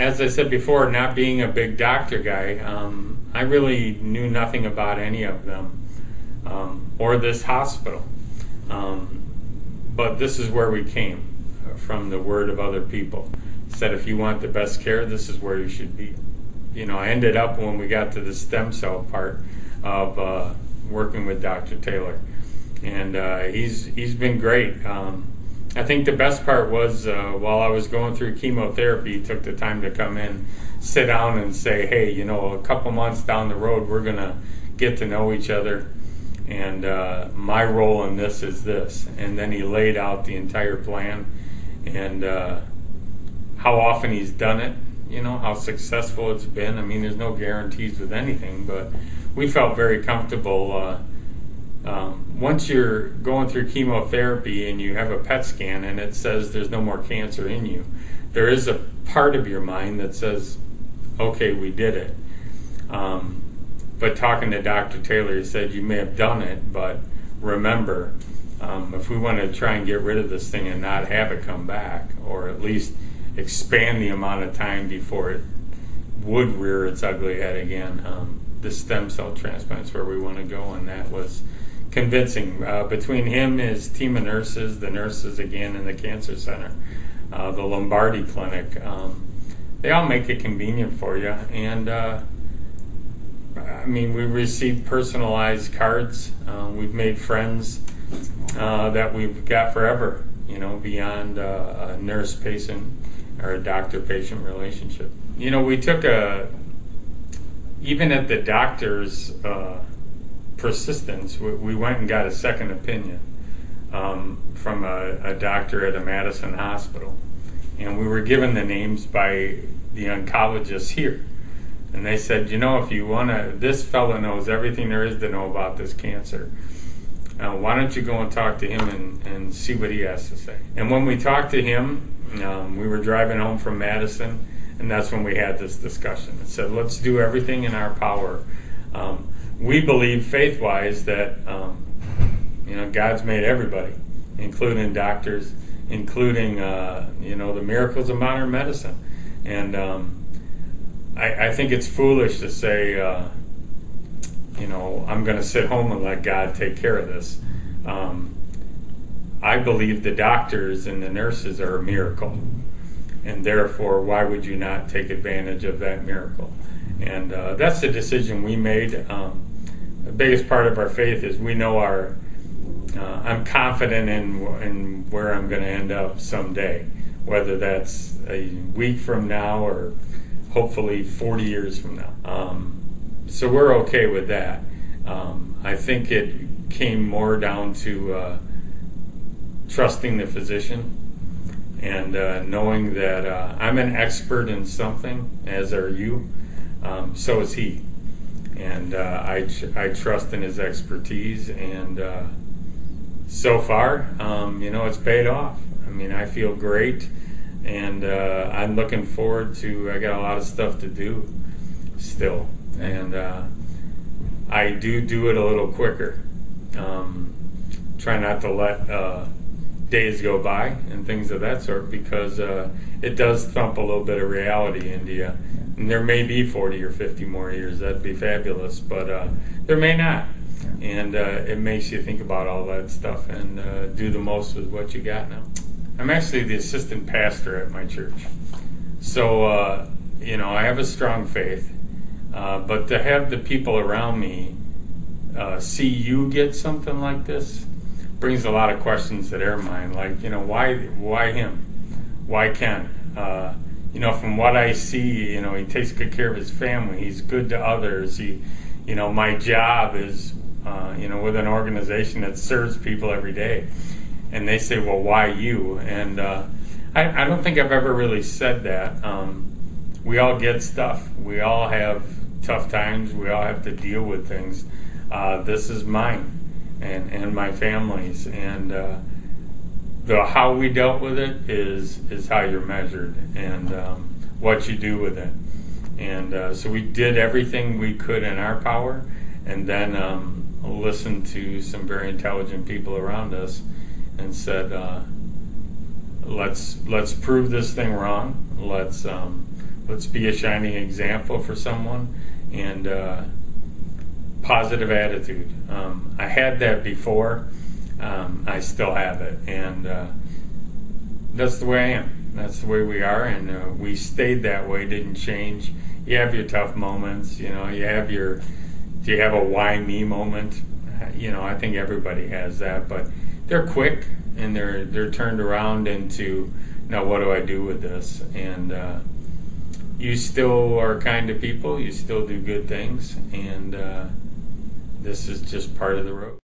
as I said before, not being a big doctor guy, I really knew nothing about any of them or this hospital. But this is where we came from the word of other people. Said if you want the best care, this is where you should be. You know, I ended up when we got to the stem cell part of working with Dr. Taylor, and he's been great. I think the best part was while I was going through chemotherapy, he took the time to come in, sit down, and say, "Hey, you know, a couple months down the road, we're gonna get to know each other, and my role in this is this." And then he laid out the entire plan and how often he's done it. You know, how successful it's been. I mean, there's no guarantees with anything, but we felt very comfortable. Once you're going through chemotherapy and you have a PET scan and it says there's no more cancer in you, there is a part of your mind that says, okay, we did it. But talking to Dr. Taylor, he said, you may have done it, but remember, if we want to try and get rid of this thing and not have it come back, or at least expand the amount of time before it would rear its ugly head again, the stem cell transplant's where we want to go, and that was convincing. Between him, his team of nurses, the nurses again in the cancer center, the Lombardi clinic, they all make it convenient for you. And I mean, we received personalized cards. We've made friends that we've got forever, you know, beyond a nurse-patient or a doctor-patient relationship. You know, we took even at the doctor's persistence, we went and got a second opinion from a doctor at a Madison hospital. And we were given the names by the oncologists here. And they said, you know, if you want to, this fellow knows everything there is to know about this cancer. Why don't you go and talk to him and see what he has to say? And when we talked to him, we were driving home from Madison, and that's when we had this discussion. It said, let's do everything in our power. We believe faith-wise that, you know, God's made everybody, including doctors, including, you know, the miracles of modern medicine. And I think it's foolish to say, you know, I'm going to sit home and let God take care of this. I believe the doctors and the nurses are a miracle, and therefore, why would you not take advantage of that miracle? And that's the decision we made. The biggest part of our faith is we know I'm confident in where I'm going to end up someday, whether that's a week from now or hopefully 40 years from now. So we're okay with that. I think it came more down to trusting the physician and knowing that I'm an expert in something, as are you. So is he. And I trust in his expertise, and so far, you know, it's paid off. I mean, I feel great, and I'm looking forward to, I got a lot of stuff to do still, and I do it a little quicker. Try not to let days go by and things of that sort, because it does thump a little bit of reality into you. And there may be 40 or 50 more years. That'd be fabulous, but there may not. And it makes you think about all that stuff and do the most with what you got now. I'm actually the assistant pastor at my church. So, you know, I have a strong faith, but to have the people around me see you get something like this brings a lot of questions to their mind. Like, you know, why him? Why Ken? You know, from what I see, you know, he takes good care of his family. He's good to others. You know, my job is, you know, with an organization that serves people every day. And they say, well, why you? And I don't think I've ever really said that. We all get stuff. We all have tough times. We all have to deal with things. This is mine and my family's. And how we dealt with it is how you're measured, and what you do with it. And so we did everything we could in our power, and then listened to some very intelligent people around us and said, let's prove this thing wrong. Let's let's be a shining example for someone, and positive attitude. I had that before. I still have it, and that's the way I am. That's the way we are, and we stayed that way. Didn't change. You have your tough moments. You know, you have your. Do you have a why me moment? You know, I think everybody has that, but they're quick and they're turned around into, now what do I do with this? And you still are kind to people. You still do good things, and this is just part of the road.